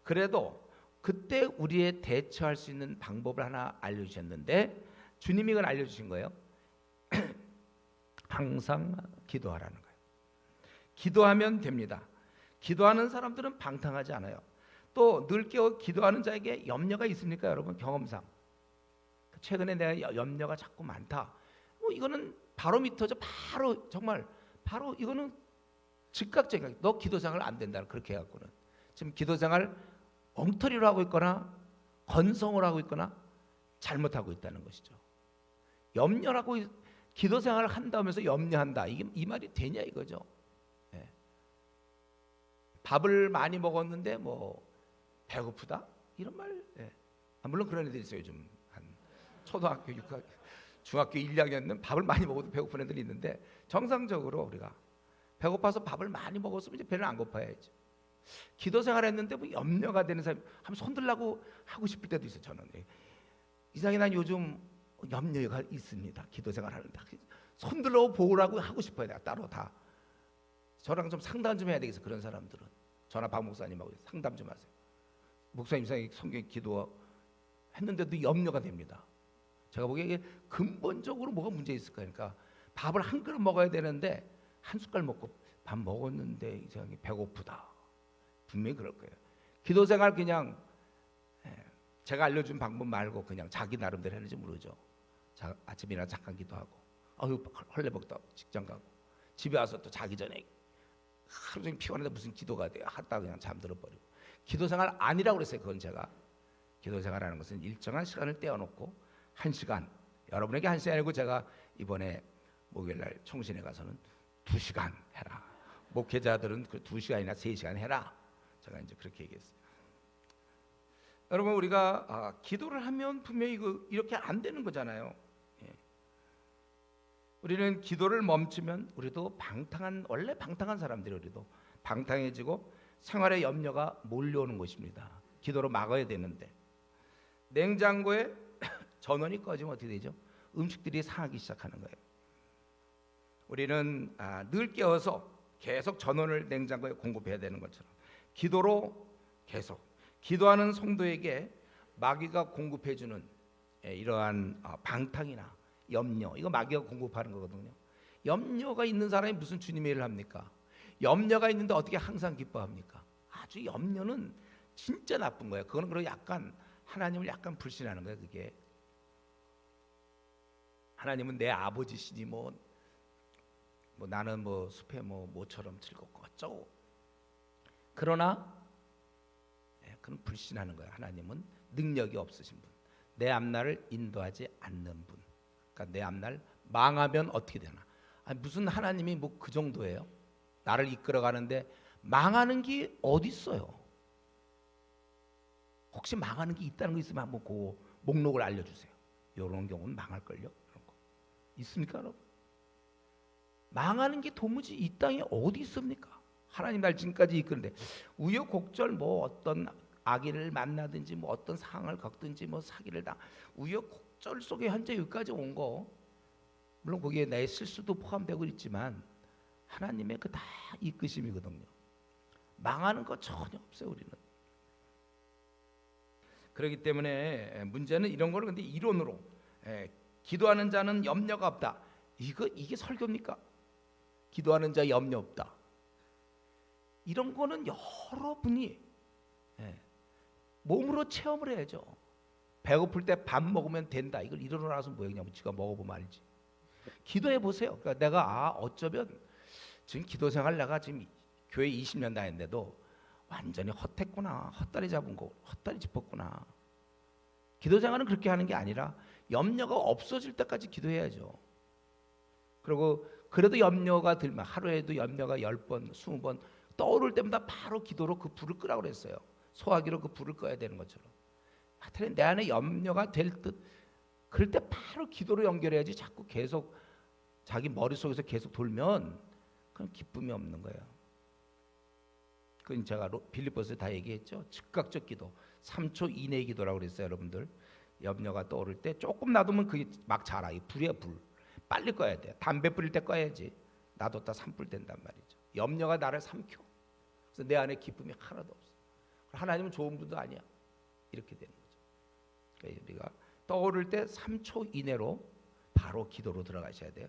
그래도 그때 우리의 대처할 수 있는 방법을 하나 알려주셨는데, 주님이 이걸 알려주신 거예요. 항상 기도하라는 거예요. 기도하면 됩니다. 기도하는 사람들은 방탕하지 않아요. 또 늘 깨어 기도하는 자에게 염려가 있습니까, 여러분? 경험상 최근에 내가 염려가 자꾸 많다, 뭐 이거는 바로미터죠. 바로 이거는 즉각적인, 너 기도생활 안 된다, 그렇게 해갖고는 지금 기도생활 엉터리로 하고 있거나 건성을 하고 있거나 잘못하고 있다는 것이죠. 염려라고 기도 생활을 한다면서 염려한다. 이게 이 말이 되냐 이거죠. 예. 밥을 많이 먹었는데 뭐 배고프다 이런 말. 예. 물론 그런 애들이 있어요. 요즘 한 초등학교 6학년, 중학교 1, 2학년은 밥을 많이 먹어도 배고픈 애들이 있는데 정상적으로 우리가 배고파서 밥을 많이 먹었으면 이제 배는 안 고파야지. 기도 생활했는데 뭐 염려가 되는 사람 한번 손들라고 하고 싶을 때도 있어요. 저는 이상하게 난 요즘 염려가 있습니다. 기도 생활하는데 손들어 보라고 하고 싶어요. 내가 따로 다 저랑 좀 상담 좀 해야 되겠어. 그런 사람들은 전화 박 목사님하고 상담 좀 하세요. 목사님 이상하게 성경 기도 했는데도 염려가 됩니다. 제가 보기에 이게 근본적으로 뭐가 문제 있을까? 그러니까 밥을 한 그릇 먹어야 되는데 한 숟갈 먹고 밥 먹었는데 이상하게 배고프다. 분명히 그럴 거예요. 기도 생활 그냥 제가 알려준 방법 말고 그냥 자기 나름대로 하는지 모르죠. 아침이나 잠깐 기도하고 헐레벌떡 직장 가고 집에 와서 또 자기 전에 하루 종일 피곤한데 무슨 기도가 돼요. 하다가 그냥 잠들어 버리고. 기도 생활 아니라고 그랬어요. 그건 제가 기도 생활하는 것은 일정한 시간을 떼어놓고 1시간 여러분에게 1시간이고 제가 이번에 목요일날 총신에 가서는 2시간 해라. 목회자들은 그 2시간이나 3시간 해라. 제가 이제 그렇게 얘기했어요. 여러분 우리가 기도를 하면 분명히 이렇게 안 되는 거잖아요. 예. 우리는 기도를 멈추면 우리도 원래 방탕한 사람들이 우리도 방탕해지고 생활의 염려가 몰려오는 것입니다. 기도로 막아야 되는데 냉장고에 전원이 꺼지면 어떻게 되죠? 음식들이 상하기 시작하는 거예요. 우리는 늘 깨어서 계속 전원을 냉장고에 공급해야 되는 것처럼 기도로 계속 기도하는 성도에게 마귀가 공급해주는 이러한 방탕이나 염려, 이거 마귀가 공급하는 거거든요. 염려가 있는 사람이 무슨 주님의 일을 합니까? 염려가 있는데 어떻게 항상 기뻐합니까? 아주 염려는 진짜 나쁜 거예요. 그거는 그리고 약간 하나님을 약간 불신하는 거예요. 그게 하나님은 내 아버지시니 뭐 나는 뭐 숲에 모처럼 즐겁고 어쩌고. 그러나 그건 불신하는 거예요. 하나님은 능력이 없으신 분, 내 앞날을 인도하지 않는 분. 그러니까 내 앞날 망하면 어떻게 되나? 무슨 하나님이 뭐 그 정도예요? 나를 이끌어가는데 망하는 게 어디 있어요? 혹시 망하는 게 있다는 거 있으면 한번 그 목록을 알려주세요. 이런 경우는 망할걸요? 그런 거 있습니까, 여러분? 망하는 게 도무지 이 땅에 어디 있습니까? 하나님 날 지금까지 이끄는데 우여곡절 뭐 어떤 악인을 만나든지 뭐 어떤 상황을 겪든지 뭐 사기를 우여곡절 속에 현재 여기까지 온 거 물론 거기에 내 실수도 포함되고 있지만 하나님의 그 다 이끄심이거든요. 망하는 거 전혀 없어요. 우리는. 그렇기 때문에 문제는 이런 거를 근데 이론으로 기도하는 자는 염려가 없다. 이게 설교입니까? 기도하는 자 염려 없다. 이런 거는 여러분이 몸으로 체험을 해야죠. 배고플 때 밥 먹으면 된다. 이걸 이론으로 알아서 뭐냐고 지가 먹어보면 알지. 기도해 보세요. 그러니까 내가 어쩌면 지금 기도 생활 내가 지금 교회 20년 다녔는데도 완전히 헛했구나. 헛다리 잡은 거, 헛다리 짚었구나. 기도 생활은 그렇게 하는 게 아니라 염려가 없어질 때까지 기도해야죠. 그리고 그래도 염려가 들면 하루에도 염려가 10번, 20번 떠오를 때마다 바로 기도로 그 불을 끄라고 그랬어요. 소화기로 그 불을 꺼야 되는 것처럼. 하여튼 내 안에 염려가 될 듯 그럴 때 바로 기도로 연결해야지 자꾸 계속 자기 머릿속에서 계속 돌면 그건 기쁨이 없는 거예요. 그건 제가 빌립보서에 다 얘기했죠. 즉각적 기도 3초 이내의 기도라고 그랬어요. 여러분들 염려가 떠오를 때 조금 놔두면 그게 막 자라. 이 불이야 불. 빨리 꺼야 돼. 담배 뿌릴 때 꺼야지. 놔뒀다 산불 된단 말이죠. 염려가 나를 삼켜. 그래서 내 안에 기쁨이 하나도 없어. 하나님은 좋은 분도 아니야. 이렇게 되는 거죠. 그러니까 우리가 떠오를 때 3초 이내로 바로 기도로 들어가셔야 돼요.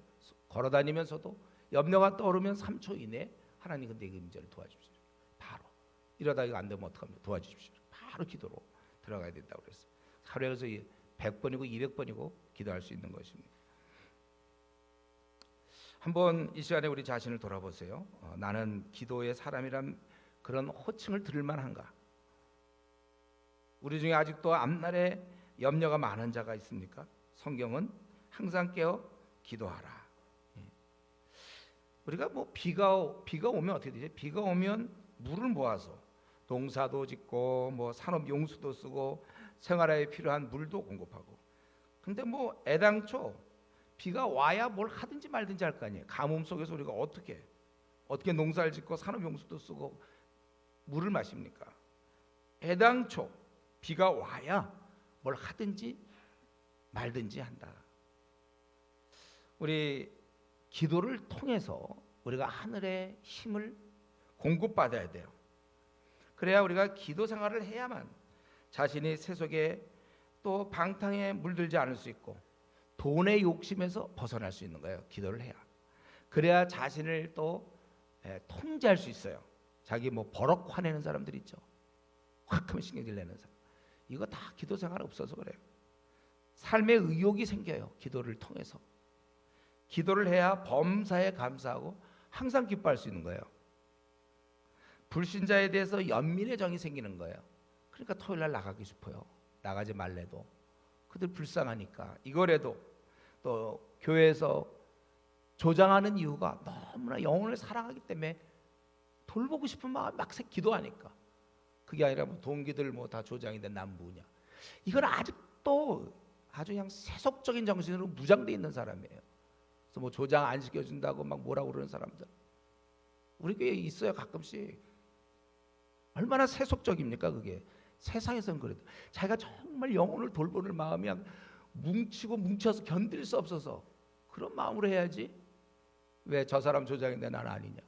걸어다니면서도 염려가 떠오르면 3초 이내 하나님 근데 이 문제를 도와주십시오. 바로 이러다 이거 안 되면 어떡합니까? 도와주십시오. 바로 기도로 들어가야 된다고 그랬어요. 하루에서 100번이고 200번이고 기도할 수 있는 것입니다. 한번 이 시간에 우리 자신을 돌아보세요. 나는 기도의 사람이란 그런 호칭을 들을 만한가? 우리 중에 아직도 앞날에 염려가 많은 자가 있습니까? 성경은 항상 깨어 기도하라. 우리가 뭐 비가 오면 어떻게 되지? 비가 오면 물을 모아서 농사도 짓고 뭐 산업 용수도 쓰고 생활에 필요한 물도 공급하고. 근데 뭐 애당초 비가 와야 뭘 하든지 말든지 할 거 아니에요. 가뭄 속에서 우리가 어떻게 농사를 짓고 산업 용수도 쓰고 물을 마십니까? 애당초 비가 와야 뭘 하든지 말든지 한다. 우리 기도를 통해서 우리가 하늘의 힘을 공급받아야 돼요. 그래야 우리가 기도 생활을 해야만 자신이 세속에 또 방탕에 물들지 않을 수 있고 돈의 욕심에서 벗어날 수 있는 거예요. 기도를 해야. 그래야 자신을 또 통제할 수 있어요. 자기 뭐 버럭 화내는 사람들 있죠. 확 하면 신경질 내는 사람. 이거 다 기도 생활 없어서 그래요. 삶의 의욕이 생겨요. 기도를 통해서. 기도를 해야 범사에 감사하고 항상 기뻐할 수 있는 거예요. 불신자에 대해서 연민의 정이 생기는 거예요. 그러니까 토요일 날 나가기 싶어요. 나가지 말래도 그들 불쌍하니까. 이거라도 또 교회에서 조장하는 이유가 너무나 영혼을 사랑하기 때문에 돌보고 싶은 마음 막 기도하니까. 그게 아니라 뭐 동기들 뭐 다 조장이 된 남부냐. 이건 아직도 아주 그냥 세속적인 정신으로 무장돼 있는 사람이에요. 그래서 뭐 조장 안 시켜준다고 막 뭐라고 그러는 사람들 우리 교회에 있어요. 가끔씩. 얼마나 세속적입니까 그게. 세상에서는 그래도 자기가 정말 영혼을 돌보는 마음이 뭉쳐서 견딜 수 없어서 그런 마음으로 해야지. 왜 저 사람 조장인데 나는 아니냐.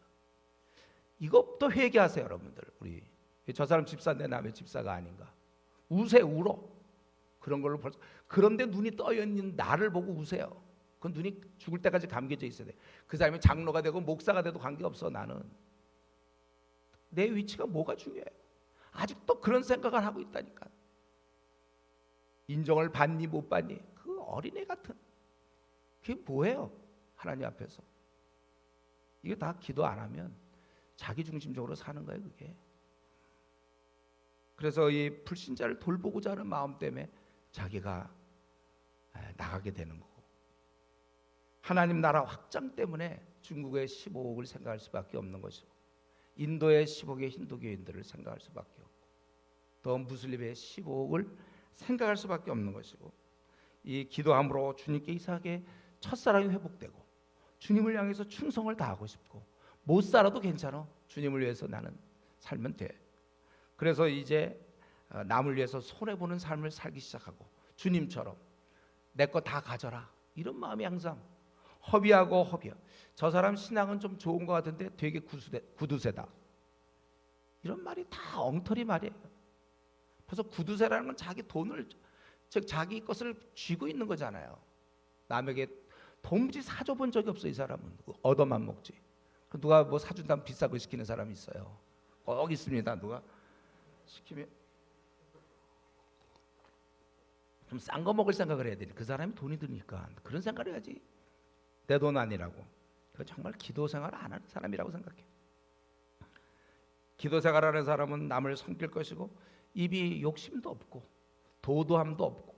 이것도 회개하세요 여러분들. 우리 저 사람 집사인데 나 왜 집사가 아닌가. 울어. 그런 걸로 벌써. 그런데 눈이 떠 있는 나를 보고 우세요. 그 눈이 죽을 때까지 감겨져 있어야 돼. 그 사람이 장로가 되고 목사가 돼도 관계없어. 나는 내 위치가 뭐가 중요해. 아직도 그런 생각을 하고 있다니까. 인정을 받니 못 받니 그 어린애 같은. 그게 뭐예요 하나님 앞에서. 이게 다 기도 안 하면 자기중심적으로 사는 거예요 그게. 그래서 이 불신자를 돌보고자 하는 마음 때문에 자기가 나가게 되는 거고, 하나님 나라 확장 때문에 중국의 15억을 생각할 수밖에 없는 것이고, 인도의 10억의 힌두교인들을 생각할 수밖에 없고, 또 무슬림의 15억을 생각할 수밖에 없는 것이고, 이 기도함으로 주님께 이상하게 첫사랑이 회복되고 주님을 향해서 충성을 다하고 싶고, 못 살아도 괜찮아. 주님을 위해서 나는 살면 돼. 그래서 이제 남을 위해서 손해보는 삶을 살기 시작하고, 주님처럼 내 거 다 가져라 이런 마음이 항상 허비하고 저 사람 신앙은 좀 좋은 것 같은데 되게 구두쇠다 이런 말이 다 엉터리 말이에요. 그래서 구두쇠라는 건 자기 돈을, 즉 자기 것을 쥐고 있는 거잖아요. 남에게 도무지 사줘 본 적이 없어. 이 사람은 얻어만 먹지. 누가 뭐 사준다면 비싼 거 시키는 사람이 있어요. 꼭 있습니다. 누가 시키면 좀 싼 거 먹을 생각을 해야 되니 그 사람이 돈이 드니까 그런 생각을 해야지. 내 돈 아니라고. 그 정말 기도 생활 안 하는 사람이라고 생각해. 기도 생활하는 사람은 남을 섬길 것이고, 입이 욕심도 없고 도도함도 없고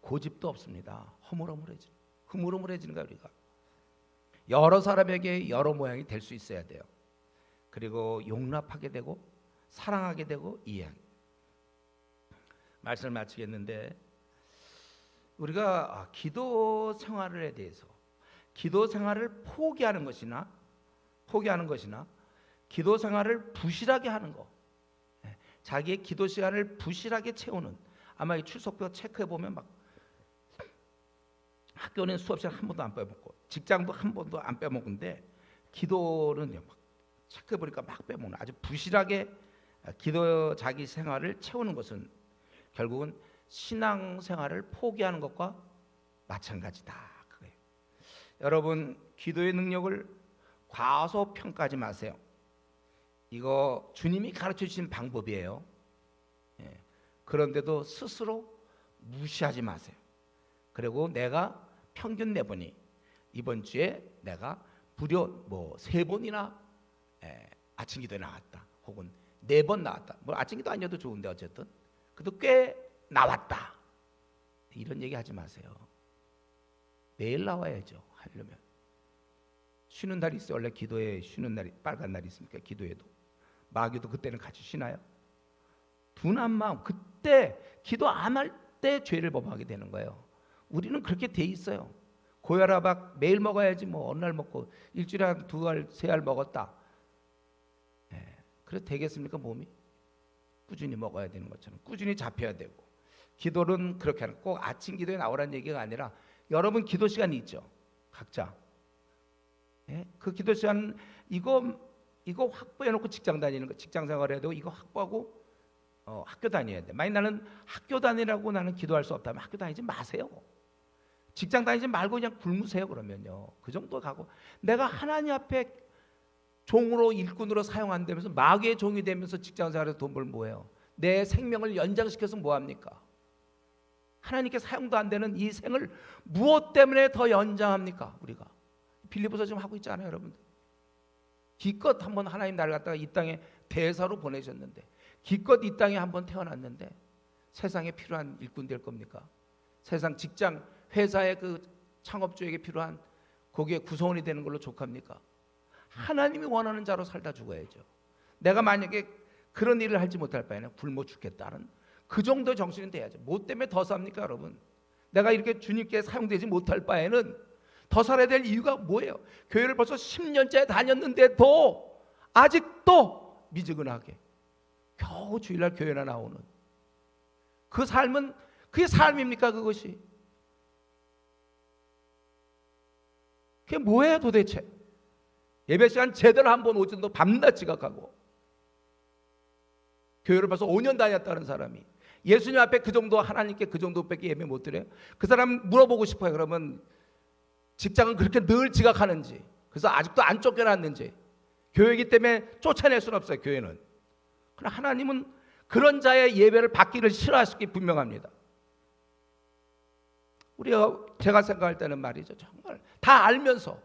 고집도 없습니다. 흐물흐물해지는 거야. 우리가 여러 사람에게 여러 모양이 될 수 있어야 돼요. 그리고 용납하게 되고 사랑하게 되고 이해하게. 말씀을 마치겠는데, 우리가 기도 생활에 대해서, 기도 생활을 포기하는 것이나 기도 생활을 부실하게 하는 거, 자기의 기도 시간을 부실하게 채우는, 아마 이 출석표 체크해 보면 막 학교는 수업 시간 한 번도 안 빼먹고 직장도 한 번도 안 빼먹는데 기도는 막 체크해 보니까 막 빼먹는, 아주 부실하게 기도 자기 생활을 채우는 것은 결국은 신앙 생활을 포기하는 것과 마찬가지다. 그거예요. 여러분, 기도의 능력을 과소평가하지 마세요. 이거 주님이 가르쳐 주신 방법이에요. 그런데도 스스로 무시하지 마세요. 그리고 내가 평균 내보니 이번 주에 내가 무려 뭐 3번이나 아침 기도에 나왔다, 혹은 4번 나왔다. 뭐 아침 기도 아니어도 좋은데 어쨌든 그래도 꽤 나왔다. 이런 얘기 하지 마세요. 매일 나와야죠. 하려면. 쉬는 날이 있어요. 원래 기도에 쉬는 날이 빨간 날이 있습니까? 기도에도. 마귀도 그때는 같이 쉬나요? 둔한 마음, 그때 기도 안 할 때 죄를 범하게 되는 거예요. 우리는 그렇게 돼 있어요. 고혈압 매일 먹어야지 뭐 어느 날 먹고 일주일에 한 2알, 3알 먹었다. 그래도 되겠습니까? 몸이? 꾸준히 먹어야 되는 것처럼 꾸준히 잡혀야 되고, 기도는 그렇게 하는, 꼭 아침 기도에 나오라는 얘기가 아니라 여러분 기도 시간이 있죠. 각자. 그 기도 시간 이거 확보해 놓고 직장 다니는 거, 직장 생활해야 되고 이거 확보하고 학교 다녀야 돼. 만약 나는 학교 다니라고 나는 기도할 수 없다면 학교 다니지 마세요. 직장 다니지 말고 그냥 굶으세요. 그러면요. 그 정도 가고, 내가 하나님 앞에 종으로 일꾼으로 사용 안 되면서 마귀의 종이 되면서 직장 생활에서 돈 벌면 뭐예요? 내 생명을 연장시켜서 뭐합니까? 하나님께 사용도 안 되는 이 생을 무엇 때문에 더 연장합니까? 우리가 빌립보서 지금 하고 있잖아요, 여러분들. 기껏 한번 하나님 나를 갖다가 이 땅에 대사로 보내셨는데, 기껏 이 땅에 한번 태어났는데 세상에 필요한 일꾼 될 겁니까? 세상 직장 회사의 그 창업주에게 필요한 거기에 구성원이 되는 걸로 족합니까? 하나님이 원하는 자로 살다 죽어야죠. 내가 만약에 그런 일을 하지 못할 바에는 굶어 죽겠다는 그 정도 정신은 돼야죠. 뭐 때문에 더 삽니까, 여러분? 내가 이렇게 주님께 사용되지 못할 바에는 더 살아야 될 이유가 뭐예요? 교회를 벌써 10년째 다녔는데도 아직도 미지근하게 겨우 주일날 교회나 나오는 그 삶은, 그게 삶입니까? 그것이 그게 뭐예요 도대체? 예배 시간 제대로 한번 오전도 밤낮 지각하고, 교회를 벌써 5년 다녔다는 사람이 예수님 앞에 그 정도, 하나님께 그 정도밖에 예배 못 드려요? 그 사람 물어보고 싶어요. 그러면 직장은 그렇게 늘 지각하는지, 그래서 아직도 안 쫓겨났는지. 교회이기 때문에 쫓아낼 수는 없어요, 교회는. 그러나 하나님은 그런 자의 예배를 받기를 싫어하시기 분명합니다. 제가 생각할 때는 말이죠, 정말 다 알면서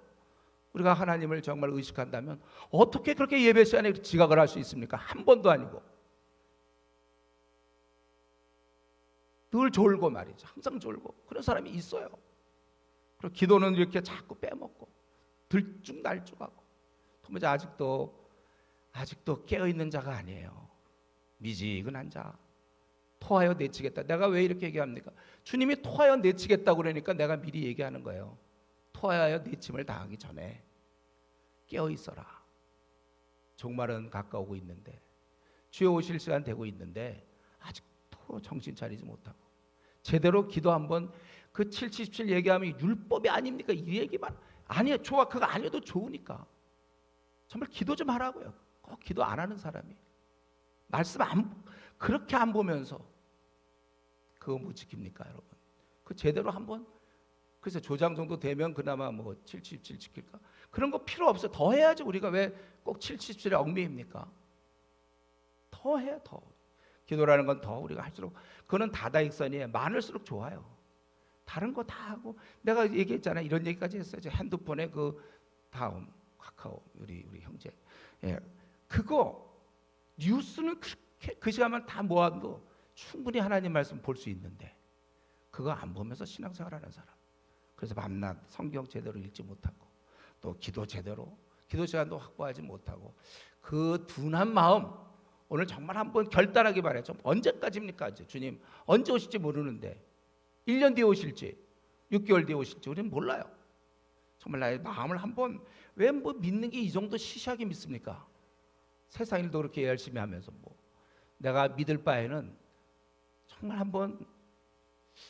우리가 하나님을 정말 의식한다면 어떻게 그렇게 예배 시간에 지각을 할 수 있습니까? 한 번도 아니고 늘 졸고 말이죠. 항상 졸고 그런 사람이 있어요. 그리고 기도는 이렇게 자꾸 빼먹고 들쭉날쭉하고, 도무지 아직도 깨어있는 자가 아니에요. 미지근한 자. 토하여 내치겠다. 내가 왜 이렇게 얘기합니까? 주님이 토하여 내치겠다고 그러니까 내가 미리 얘기하는 거예요. 토하여 내침을 당하기 전에 깨어있어라. 종말은 가까우고 있는데, 주의 오실 시간 되고 있는데 아직도 정신 차리지 못하고, 제대로 기도 한번, 그 777 얘기하면 율법이 아닙니까? 이 얘기만. 아니에요. 좋아. 그거 아니어도 좋으니까 정말 기도 좀 하라고요. 꼭 기도 안 하는 사람이 말씀 그렇게 안 보면서 그거 뭐 지킵니까, 여러분? 그 제대로 한번, 그래서 조장 정도 되면 그나마 뭐 777 지킬까? 그런 거 필요 없어요. 더 해야지. 우리가 왜 꼭 777에 얽매입니까? 더 해야 더. 기도라는 건 더 우리가 할수록, 그거는 다다익선이에요. 많을수록 좋아요. 다른 거 다 하고, 내가 얘기했잖아요. 이런 얘기까지 했어요. 핸드폰에 그 다음 카카오 우리 형제, 그거 뉴스는 그렇게 그 시간만 다 모아도 충분히 하나님 말씀 볼 수 있는데 그거 안 보면서 신앙생활하는 사람, 그래서 밤낮 성경 제대로 읽지 못하고 또 기도 제대로, 기도 시간도 확보하지 못하고, 그 둔한 마음 오늘 정말 한번 결단하기 바라요. 좀 언제까지입니까? 이제 주님 언제 오실지 모르는데 1년 뒤에 오실지 6개월 뒤에 오실지 우리는 몰라요. 정말 나의 마음을 한번, 왜 뭐 믿는 게 이 정도 시시하게 믿습니까? 세상 일도 그렇게 열심히 하면서 뭐 내가 믿을 바에는 정말 한번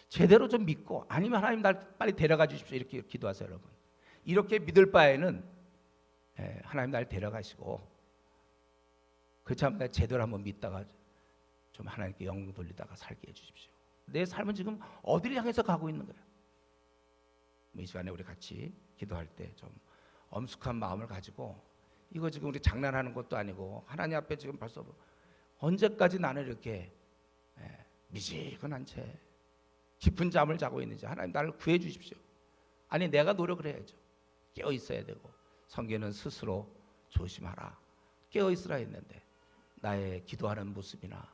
제대로 좀 믿고, 아니면 하나님 날 빨리 데려가 주십시오. 이렇게 기도하세요, 여러분. 이렇게 믿을 바에는 하나님 날 데려가시고, 그참 내가 제대로 한번 믿다가 좀 하나님께 영광 돌리다가 살게 해주십시오. 내 삶은 지금 어디를 향해서 가고 있는 거예요? 이 시간에 우리 같이 기도할 때 좀 엄숙한 마음을 가지고, 이거 지금 우리 장난하는 것도 아니고 하나님 앞에 지금 벌써 언제까지 나는 이렇게 미지근한 채 깊은 잠을 자고 있는지, 하나님 나를 구해 주십시오. 아니 내가 노력을 해야죠. 깨어 있어야 되고, 성경은 스스로 조심하라, 깨어 있으라 했는데 나의 기도하는 모습이나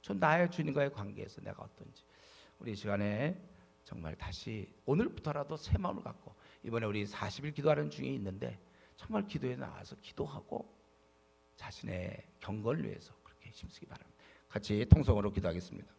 좀 나의 주님과의 관계에서 내가 어떤지 우리 이 시간에 정말 다시 오늘부터라도 새 마음을 갖고 이번에 우리 40일 기도하는 중에 있는데 정말 기도에 나와서 기도하고 자신의 경건을 위해서 그렇게 힘쓰기 바랍니다. 같이 통성으로 기도하겠습니다.